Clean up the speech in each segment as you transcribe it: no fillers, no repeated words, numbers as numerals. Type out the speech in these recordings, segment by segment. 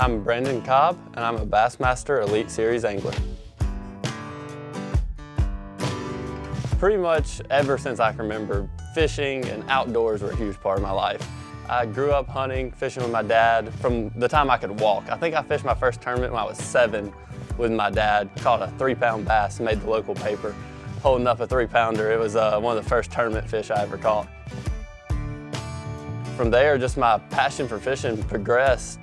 I'm Brandon Cobb, and I'm a Bassmaster Elite Series angler. Pretty much ever since I can remember, fishing and outdoors were a huge part of my life. I grew up hunting, fishing with my dad from the time I could walk. I think I fished my first tournament when I was 7 with my dad. Caught a 3-pound bass, made the local paper, holding up a 3-pounder. It was one of the first tournament fish I ever caught. From there, just my passion for fishing progressed.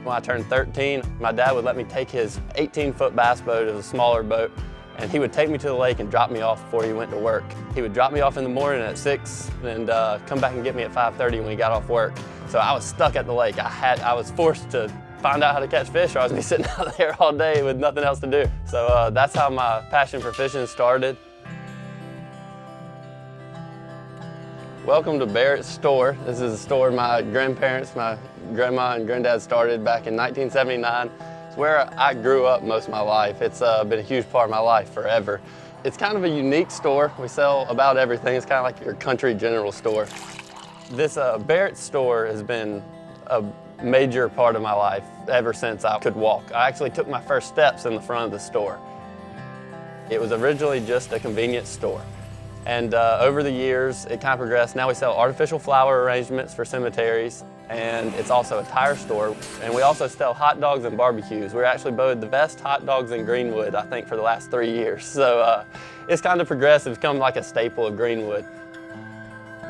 When I turned 13, my dad would let me take his 18-foot bass boat. It was a smaller boat, and he would take me to the lake and drop me off before he went to work. He would drop me off in the morning at 6 and come back and get me at 5:30 when he got off work. So I was stuck at the lake. I was forced to find out how to catch fish, or I was gonna be sitting out there all day with nothing else to do. So that's how my passion for fishing started. Welcome to B.A.S.S store. This is a store my grandparents, my grandma and granddad started back in 1979. It's where I grew up most of my life. It's been a huge part of my life forever. It's kind of a unique store. We sell about everything. It's kind of like your country general store. This B.A.S.S store has been a major part of my life ever since I could walk. I actually took my first steps in the front of the store. It was originally just a convenience store. And over the years, it kind of progressed. Now we sell artificial flower arrangements for cemeteries, and it's also a tire store. And we also sell hot dogs and barbecues. We're actually voted the best hot dogs in Greenwood, I think, for the last 3 years. So it's kind of progressed. It's become like a staple of Greenwood.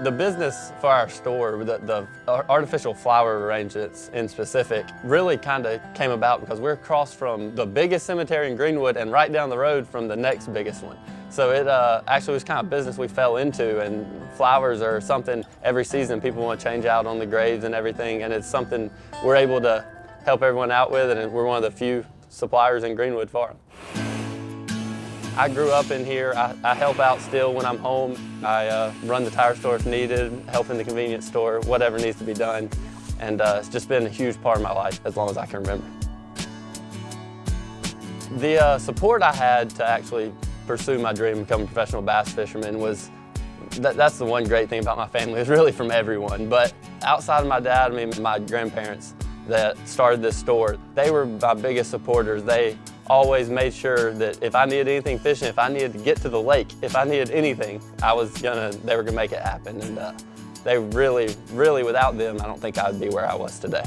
The business for our store, the artificial flower arrangements in specific, really kind of came about because we're across from the biggest cemetery in Greenwood and right down the road from the next biggest one. So it actually was kind of business we fell into, and flowers are something every season people want to change out on the graves and everything, and it's something we're able to help everyone out with, and we're one of the few suppliers in Greenwood for them. I grew up in here. I help out still when I'm home. I run the tire store if needed, help in the convenience store, whatever needs to be done, and it's just been a huge part of my life as long as I can remember. The support I had to actually pursue my dream of becoming a professional bass fisherman was, that's the one great thing about my family, is really from everyone. But outside of my dad, I mean, my grandparents that started this store, they were my biggest supporters. They always made sure that if I needed anything fishing, if I needed to get to the lake, if I needed anything, they were gonna make it happen. And they really, without them, I don't think I would be where I was today.